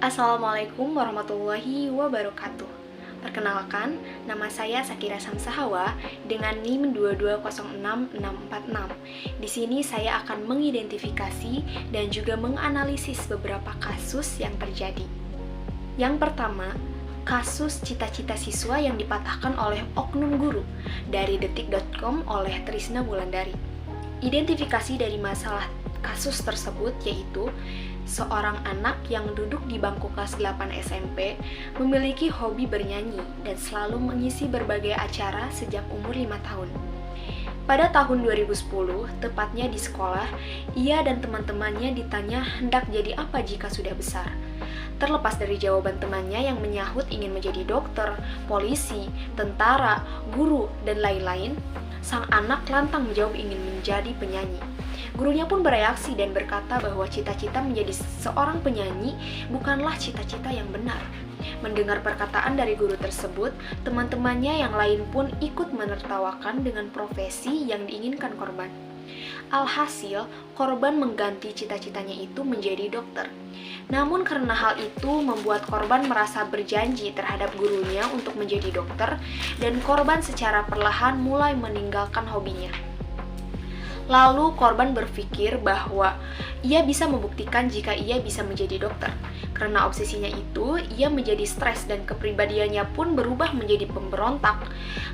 Assalamualaikum warahmatullahi wabarakatuh. Perkenalkan, nama saya Sakira Samsahawa dengan NIM 2206646. Di sini saya akan mengidentifikasi dan juga menganalisis beberapa kasus yang terjadi. Yang pertama, kasus cita-cita siswa yang dipatahkan oleh oknum guru dari detik.com oleh Trisna Wulandari. Identifikasi dari masalah kasus tersebut yaitu seorang anak yang duduk di bangku kelas 8 SMP memiliki hobi bernyanyi dan selalu mengisi berbagai acara sejak umur 5 tahun. Pada tahun 2010, tepatnya di sekolah, ia dan teman-temannya ditanya hendak jadi apa jika sudah besar. Terlepas dari jawaban temannya yang menyahut ingin menjadi dokter, polisi, tentara, guru, dan lain-lain, sang anak lantang menjawab ingin menjadi penyanyi. Gurunya pun bereaksi dan berkata bahwa cita-cita menjadi seorang penyanyi bukanlah cita-cita yang benar. Mendengar perkataan dari guru tersebut, teman-temannya yang lain pun ikut menertawakan dengan profesi yang diinginkan korban. Alhasil, korban mengganti cita-citanya itu menjadi dokter. Namun karena hal itu membuat korban merasa berjanji terhadap gurunya untuk menjadi dokter, dan korban secara perlahan mulai meninggalkan hobinya. Lalu korban berpikir bahwa ia bisa membuktikan jika ia bisa menjadi dokter. Karena obsesinya itu, ia menjadi stres dan kepribadiannya pun berubah menjadi pemberontak.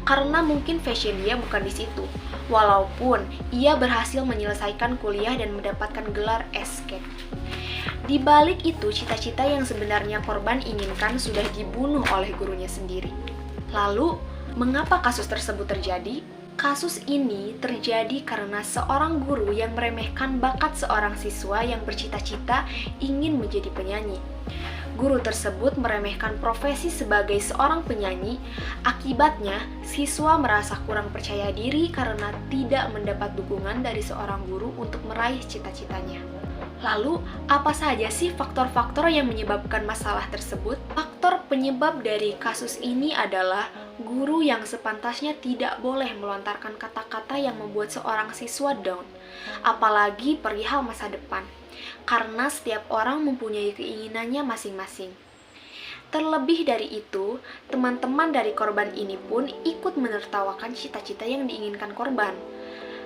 Karena mungkin fashion dia bukan di situ. Walaupun ia berhasil menyelesaikan kuliah dan mendapatkan gelar S.K. Di balik itu, cita-cita yang sebenarnya korban inginkan sudah dibunuh oleh gurunya sendiri. Lalu, mengapa kasus tersebut terjadi? Kasus ini terjadi karena seorang guru yang meremehkan bakat seorang siswa yang bercita-cita ingin menjadi penyanyi. Guru tersebut meremehkan profesi sebagai seorang penyanyi, akibatnya siswa merasa kurang percaya diri karena tidak mendapat dukungan dari seorang guru untuk meraih cita-citanya. Lalu, apa saja sih faktor-faktor yang menyebabkan masalah tersebut? Faktor penyebab dari kasus ini adalah guru yang sepantasnya tidak boleh melontarkan kata-kata yang membuat seorang siswa down, apalagi perihal masa depan, karena setiap orang mempunyai keinginannya masing-masing. Terlebih dari itu, teman-teman dari korban ini pun ikut menertawakan cita-cita yang diinginkan korban.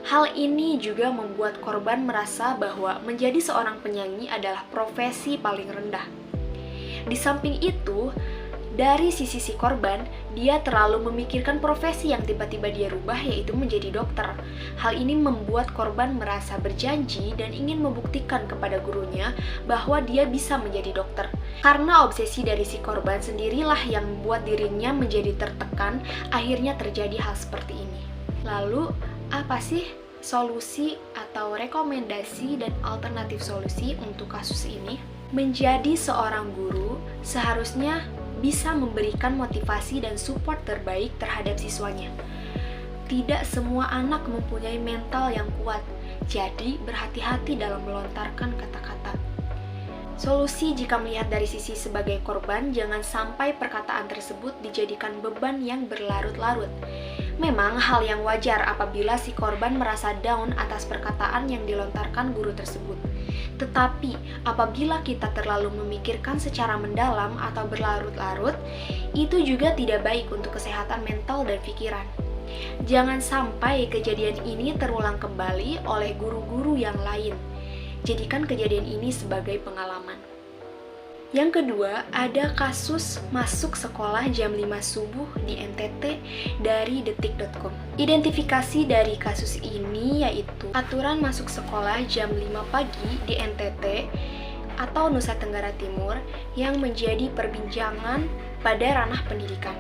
Hal ini juga membuat korban merasa bahwa menjadi seorang penyanyi adalah profesi paling rendah. Di samping itu, dari sisi si korban, dia terlalu memikirkan profesi yang tiba-tiba dia rubah, yaitu menjadi dokter. Hal ini membuat korban merasa berjanji dan ingin membuktikan kepada gurunya bahwa dia bisa menjadi dokter. Karena obsesi dari si korban sendirilah yang membuat dirinya menjadi tertekan, akhirnya terjadi hal seperti ini. Lalu, apa sih solusi atau rekomendasi dan alternatif solusi untuk kasus ini? Menjadi seorang guru seharusnya bisa memberikan motivasi dan support terbaik terhadap siswanya. Tidak semua anak mempunyai mental yang kuat, jadi berhati-hati dalam melontarkan kata-kata. Solusi jika melihat dari sisi sebagai korban, jangan sampai perkataan tersebut dijadikan beban yang berlarut-larut. Memang hal yang wajar apabila si korban merasa down atas perkataan yang dilontarkan guru tersebut. Tetapi apabila kita terlalu memikirkan secara mendalam atau berlarut-larut, itu juga tidak baik untuk kesehatan mental dan pikiran. Jangan sampai kejadian ini terulang kembali oleh guru-guru yang lain. Jadikan kejadian ini sebagai pengalaman. Yang kedua, ada kasus masuk sekolah jam 5 subuh di NTT dari detik.com. Identifikasi dari kasus ini yaitu aturan masuk sekolah jam 5 pagi di NTT atau Nusa Tenggara Timur yang menjadi perbincangan pada ranah pendidikan.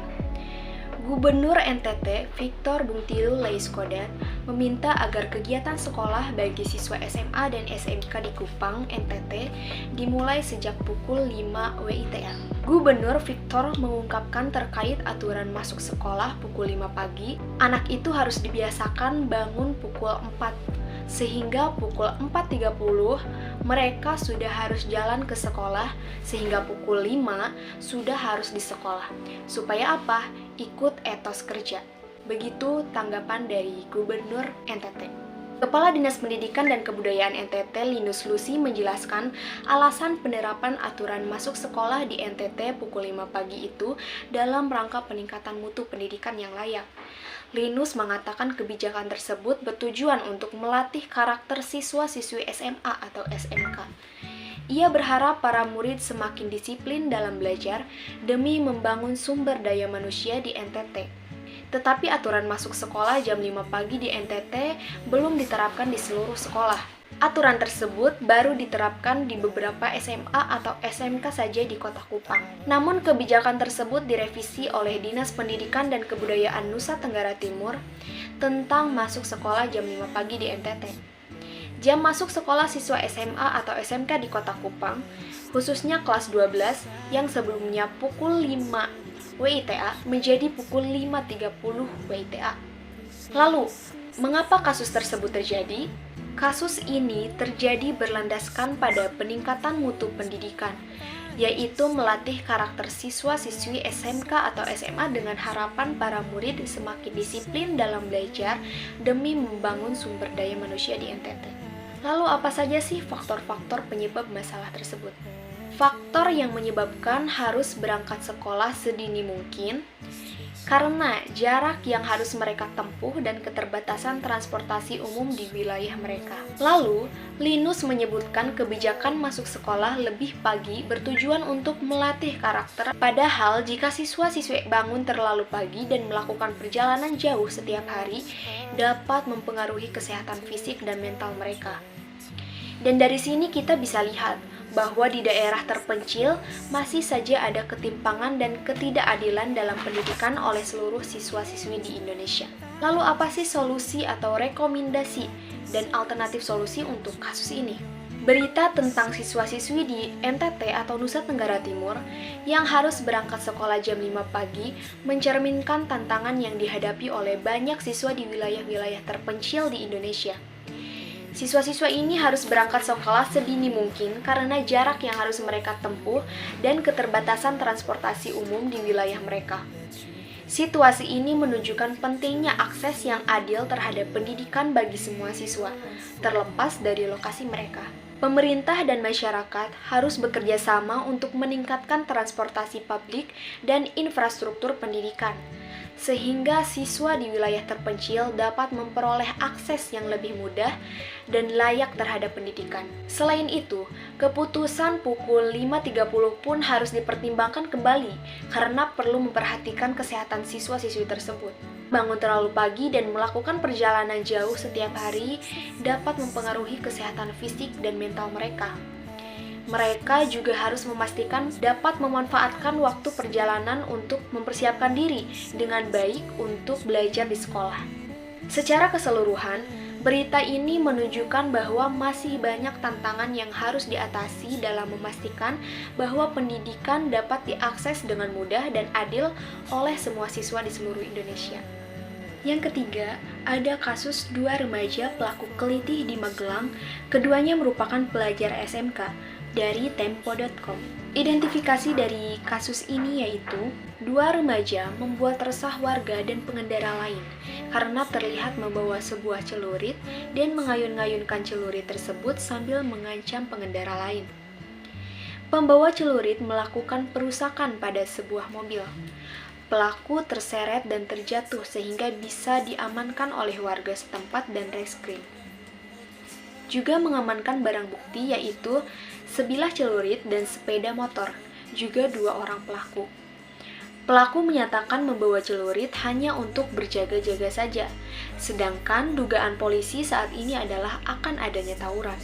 Gubernur NTT, Victor Bungtilu Laiskodat, meminta agar kegiatan sekolah bagi siswa SMA dan SMK di Kupang, NTT, dimulai sejak pukul 5 WITM. Gubernur Victor mengungkapkan terkait aturan masuk sekolah pukul 5 pagi, anak itu harus dibiasakan bangun pukul 4, sehingga pukul 4.30 mereka sudah harus jalan ke sekolah, sehingga pukul 5 sudah harus di sekolah. Supaya apa? Ikut etos kerja. Begitu tanggapan dari Gubernur NTT. Kepala Dinas Pendidikan dan Kebudayaan NTT, Linus Lucy, menjelaskan alasan penerapan aturan masuk sekolah di NTT pukul 5 pagi itu dalam rangka peningkatan mutu pendidikan yang layak. Linus mengatakan kebijakan tersebut bertujuan untuk melatih karakter siswa-siswi SMA atau SMK. Ia berharap para murid semakin disiplin dalam belajar demi membangun sumber daya manusia di NTT. Tetapi aturan masuk sekolah jam 5 pagi di NTT belum diterapkan di seluruh sekolah. Aturan tersebut baru diterapkan di beberapa SMA atau SMK saja di Kota Kupang. Namun kebijakan tersebut direvisi oleh Dinas Pendidikan dan Kebudayaan Nusa Tenggara Timur tentang masuk sekolah jam 5 pagi di NTT. Jam masuk sekolah siswa SMA atau SMK di Kota Kupang, khususnya kelas 12 yang sebelumnya pukul 5 WITA menjadi pukul 5.30 WITA. Lalu, mengapa kasus tersebut terjadi? Kasus ini terjadi berlandaskan pada peningkatan mutu pendidikan, yaitu melatih karakter siswa-siswi SMK atau SMA dengan harapan para murid semakin disiplin dalam belajar demi membangun sumber daya manusia di NTT. Lalu apa saja sih faktor-faktor penyebab masalah tersebut? Faktor yang menyebabkan harus berangkat sekolah sedini mungkin karena jarak yang harus mereka tempuh dan keterbatasan transportasi umum di wilayah mereka. Lalu, Linus menyebutkan kebijakan masuk sekolah lebih pagi bertujuan untuk melatih karakter. Padahal, jika siswa-siswi bangun terlalu pagi dan melakukan perjalanan jauh setiap hari, dapat mempengaruhi kesehatan fisik dan mental mereka. Dan dari sini kita bisa lihat bahwa di daerah terpencil masih saja ada ketimpangan dan ketidakadilan dalam pendidikan oleh seluruh siswa-siswi di Indonesia. Lalu apa sih solusi atau rekomendasi dan alternatif solusi untuk kasus ini? Berita tentang siswa-siswi di NTT atau Nusa Tenggara Timur yang harus berangkat sekolah jam 5 pagi mencerminkan tantangan yang dihadapi oleh banyak siswa di wilayah-wilayah terpencil di Indonesia. Siswa-siswa ini harus berangkat sekolah sedini mungkin karena jarak yang harus mereka tempuh dan keterbatasan transportasi umum di wilayah mereka. Situasi ini menunjukkan pentingnya akses yang adil terhadap pendidikan bagi semua siswa, terlepas dari lokasi mereka. Pemerintah dan masyarakat harus bekerja sama untuk meningkatkan transportasi publik dan infrastruktur pendidikan, sehingga siswa di wilayah terpencil dapat memperoleh akses yang lebih mudah dan layak terhadap pendidikan. Selain itu, keputusan pukul 5.30 pun harus dipertimbangkan kembali karena perlu memperhatikan kesehatan siswa-siswi tersebut. Bangun terlalu pagi dan melakukan perjalanan jauh setiap hari dapat mempengaruhi kesehatan fisik dan mental mereka. Mereka juga harus memastikan dapat memanfaatkan waktu perjalanan untuk mempersiapkan diri dengan baik untuk belajar di sekolah. Secara keseluruhan, berita ini menunjukkan bahwa masih banyak tantangan yang harus diatasi dalam memastikan bahwa pendidikan dapat diakses dengan mudah dan adil oleh semua siswa di seluruh Indonesia. Yang ketiga, ada kasus 2 remaja pelaku kelitih di Magelang, keduanya merupakan pelajar SMK, dari Tempo.com. Identifikasi dari kasus ini yaitu 2 remaja membuat resah warga dan pengendara lain karena terlihat membawa sebuah celurit dan mengayun-ngayunkan celurit tersebut sambil mengancam pengendara lain. Pembawa celurit melakukan perusakan pada sebuah mobil. Pelaku terseret dan terjatuh sehingga bisa diamankan oleh warga setempat dan reskrim. Juga mengamankan barang bukti yaitu sebilah celurit dan sepeda motor, juga 2 orang pelaku. Pelaku menyatakan membawa celurit hanya untuk berjaga-jaga saja, sedangkan dugaan polisi saat ini adalah akan adanya tawuran.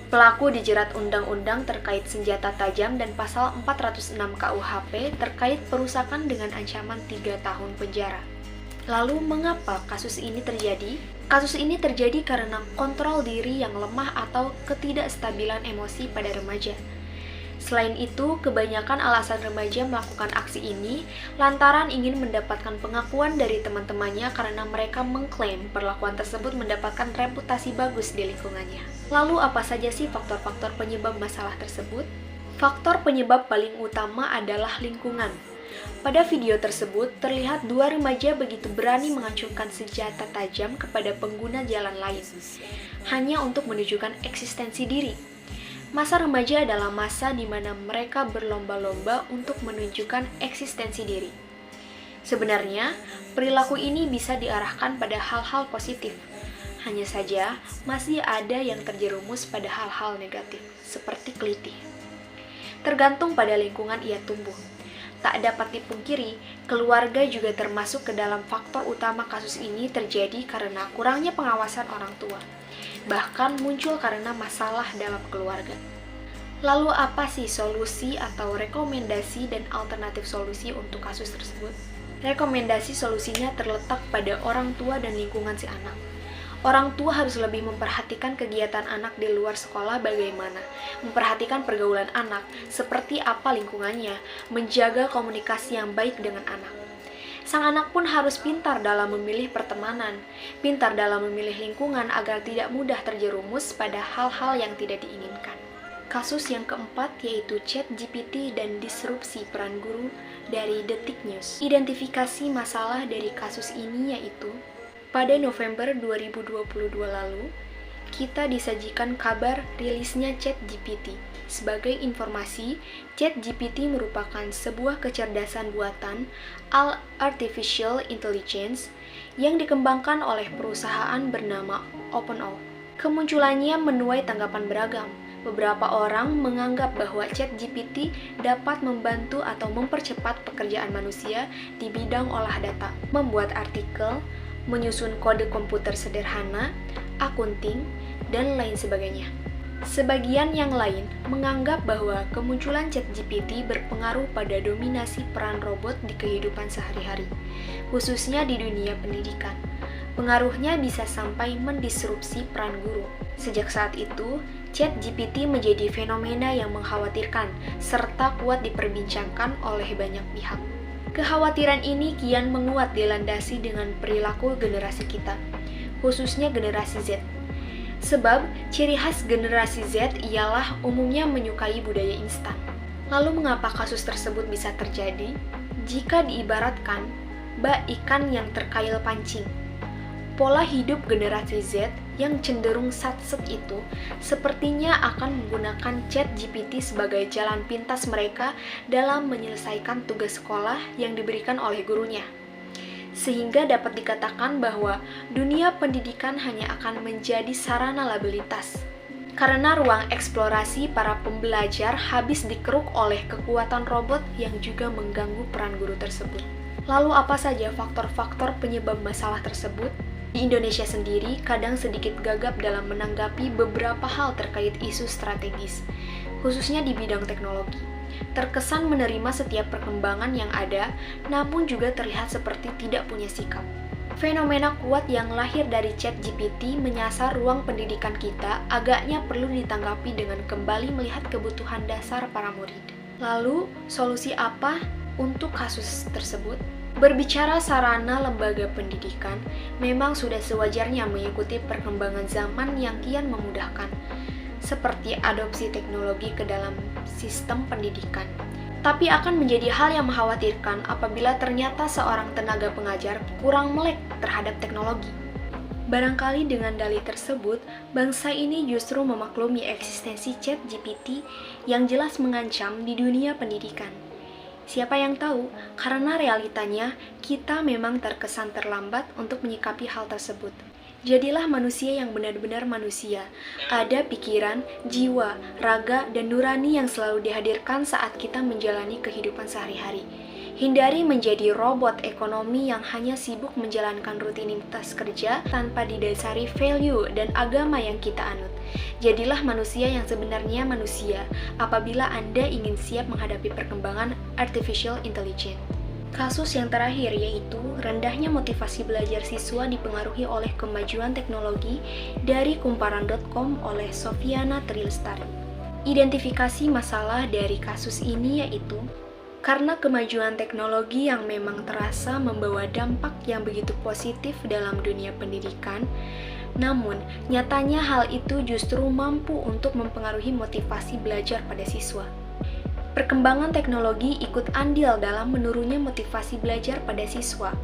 Pelaku dijerat undang-undang terkait senjata tajam dan pasal 406 KUHP terkait perusakan dengan ancaman 3 tahun penjara. Lalu, mengapa kasus ini terjadi? Kasus ini terjadi karena kontrol diri yang lemah atau ketidakstabilan emosi pada remaja. Selain itu, kebanyakan alasan remaja melakukan aksi ini lantaran ingin mendapatkan pengakuan dari teman-temannya karena mereka mengklaim perlakuan tersebut mendapatkan reputasi bagus di lingkungannya. Lalu, apa saja sih faktor-faktor penyebab masalah tersebut? Faktor penyebab paling utama adalah lingkungan. Pada video tersebut, terlihat dua remaja begitu berani mengacungkan senjata tajam kepada pengguna jalan lain, hanya untuk menunjukkan eksistensi diri. Masa remaja adalah masa di mana mereka berlomba-lomba untuk menunjukkan eksistensi diri. Sebenarnya, perilaku ini bisa diarahkan pada hal-hal positif. Hanya saja, masih ada yang terjerumus pada hal-hal negatif, seperti kelitih. Tergantung pada lingkungan ia tumbuh. Tak dapat dipungkiri, keluarga juga termasuk ke dalam faktor utama kasus ini terjadi karena kurangnya pengawasan orang tua. Bahkan muncul karena masalah dalam keluarga. Lalu apa sih solusi atau rekomendasi dan alternatif solusi untuk kasus tersebut? Rekomendasi solusinya terletak pada orang tua dan lingkungan si anak. Orang tua harus lebih memperhatikan kegiatan anak di luar sekolah bagaimana, memperhatikan pergaulan anak, seperti apa lingkungannya, menjaga komunikasi yang baik dengan anak. Sang anak pun harus pintar dalam memilih pertemanan, pintar dalam memilih lingkungan agar tidak mudah terjerumus pada hal-hal yang tidak diinginkan. Kasus yang keempat yaitu ChatGPT dan disrupsi peran guru dari Detik News. Identifikasi masalah dari kasus ini yaitu pada November 2022 lalu, kita disajikan kabar rilisnya ChatGPT. Sebagai informasi, ChatGPT merupakan sebuah kecerdasan buatan artificial intelligence yang dikembangkan oleh perusahaan bernama OpenAI. Kemunculannya menuai tanggapan beragam. Beberapa orang menganggap bahwa ChatGPT dapat membantu atau mempercepat pekerjaan manusia di bidang olah data, membuat artikel, menyusun kode komputer sederhana, akunting, dan lain sebagainya. Sebagian yang lain menganggap bahwa kemunculan ChatGPT berpengaruh pada dominasi peran robot di kehidupan sehari-hari, khususnya di dunia pendidikan. Pengaruhnya bisa sampai mendisrupsi peran guru. Sejak saat itu, ChatGPT menjadi fenomena yang mengkhawatirkan serta kuat diperbincangkan oleh banyak pihak. Kekhawatiran ini kian menguat dilandasi dengan perilaku generasi kita, khususnya generasi Z. Sebab, ciri khas generasi Z ialah umumnya menyukai budaya instan. Lalu mengapa kasus tersebut bisa terjadi? Jika diibaratkan, bak ikan yang terkail pancing. Pola hidup generasi Z yang cenderung satset itu sepertinya akan menggunakan ChatGPT sebagai jalan pintas mereka dalam menyelesaikan tugas sekolah yang diberikan oleh gurunya. Sehingga dapat dikatakan bahwa dunia pendidikan hanya akan menjadi sarana lalu lintas. Karena ruang eksplorasi para pembelajar habis dikeruk oleh kekuatan robot yang juga mengganggu peran guru tersebut. Lalu apa saja faktor-faktor penyebab masalah tersebut? Di Indonesia sendiri kadang sedikit gagap dalam menanggapi beberapa hal terkait isu strategis, khususnya di bidang teknologi. Terkesan menerima setiap perkembangan yang ada, namun juga terlihat seperti tidak punya sikap. Fenomena kuat yang lahir dari ChatGPT menyasar ruang pendidikan kita agaknya perlu ditanggapi dengan kembali melihat kebutuhan dasar para murid. Lalu, solusi apa untuk kasus tersebut? Berbicara sarana lembaga pendidikan, memang sudah sewajarnya mengikuti perkembangan zaman yang kian memudahkan, seperti adopsi teknologi ke dalam sistem pendidikan. Tapi akan menjadi hal yang mengkhawatirkan apabila ternyata seorang tenaga pengajar kurang melek terhadap teknologi. Barangkali dengan dalih tersebut, bangsa ini justru memaklumi eksistensi ChatGPT yang jelas mengancam di dunia pendidikan. Siapa yang tahu, karena realitanya kita memang terkesan terlambat untuk menyikapi hal tersebut. Jadilah manusia yang benar-benar manusia. Ada pikiran, jiwa, raga, dan nurani yang selalu dihadirkan saat kita menjalani kehidupan sehari-hari. Hindari menjadi robot ekonomi yang hanya sibuk menjalankan rutinitas kerja tanpa didasari value dan agama yang kita anut. Jadilah manusia yang sebenarnya manusia apabila Anda ingin siap menghadapi perkembangan artificial intelligence. Kasus yang terakhir yaitu rendahnya motivasi belajar siswa dipengaruhi oleh kemajuan teknologi dari kumparan.com oleh Sofiana Trilestari. Identifikasi masalah dari kasus ini yaitu karena kemajuan teknologi yang memang terasa membawa dampak yang begitu positif dalam dunia pendidikan, namun nyatanya hal itu justru mampu untuk mempengaruhi motivasi belajar pada siswa. Perkembangan teknologi ikut andil dalam menurunnya motivasi belajar pada siswa.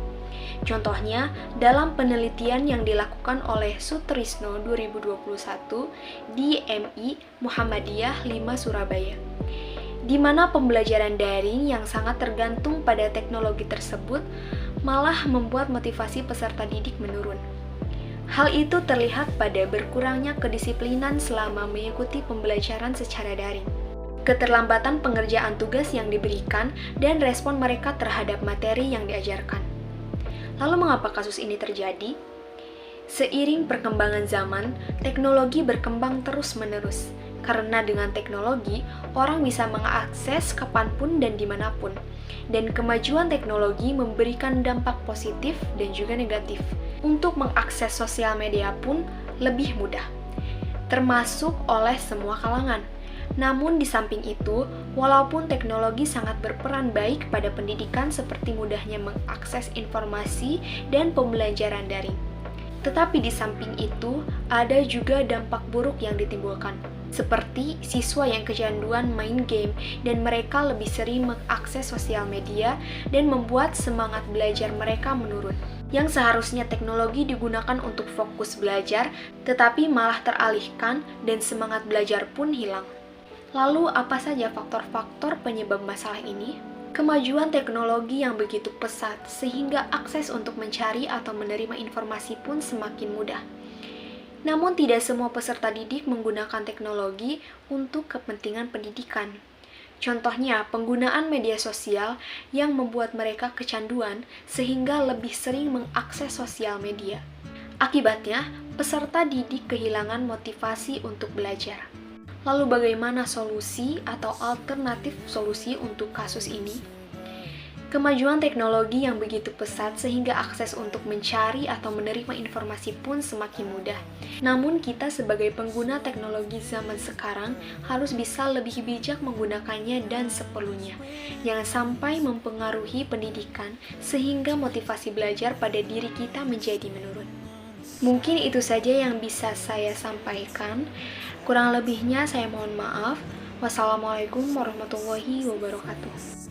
Contohnya, dalam penelitian yang dilakukan oleh Sutrisno 2021 di MI Muhammadiyah 5 Surabaya, di mana pembelajaran daring yang sangat tergantung pada teknologi tersebut malah membuat motivasi peserta didik menurun. Hal itu terlihat pada berkurangnya kedisiplinan selama mengikuti pembelajaran secara daring, keterlambatan pengerjaan tugas yang diberikan, dan respon mereka terhadap materi yang diajarkan. Lalu mengapa kasus ini terjadi? Seiring perkembangan zaman, teknologi berkembang terus-menerus. Karena dengan teknologi, orang bisa mengakses kapanpun dan dimanapun. Dan kemajuan teknologi memberikan dampak positif dan juga negatif. Untuk mengakses sosial media pun lebih mudah, termasuk oleh semua kalangan. Namun di samping itu, walaupun teknologi sangat berperan baik pada pendidikan seperti mudahnya mengakses informasi dan pembelajaran daring, tetapi di samping itu ada juga dampak buruk yang ditimbulkan, seperti siswa yang kecanduan main game dan mereka lebih sering mengakses sosial media dan membuat semangat belajar mereka menurun. Yang seharusnya teknologi digunakan untuk fokus belajar, tetapi malah teralihkan dan semangat belajar pun hilang. Lalu, apa saja faktor-faktor penyebab masalah ini? Kemajuan teknologi yang begitu pesat sehingga akses untuk mencari atau menerima informasi pun semakin mudah. Namun, tidak semua peserta didik menggunakan teknologi untuk kepentingan pendidikan. Contohnya, penggunaan media sosial yang membuat mereka kecanduan sehingga lebih sering mengakses sosial media. Akibatnya, peserta didik kehilangan motivasi untuk belajar. Lalu bagaimana solusi atau alternatif solusi untuk kasus ini? Kemajuan teknologi yang begitu pesat sehingga akses untuk mencari atau menerima informasi pun semakin mudah. Namun kita sebagai pengguna teknologi zaman sekarang harus bisa lebih bijak menggunakannya dan seperlunya. Jangan sampai mempengaruhi pendidikan sehingga motivasi belajar pada diri kita menjadi menurun. Mungkin itu saja yang bisa saya sampaikan. Kurang lebihnya saya mohon maaf. Wassalamualaikum warahmatullahi wabarakatuh.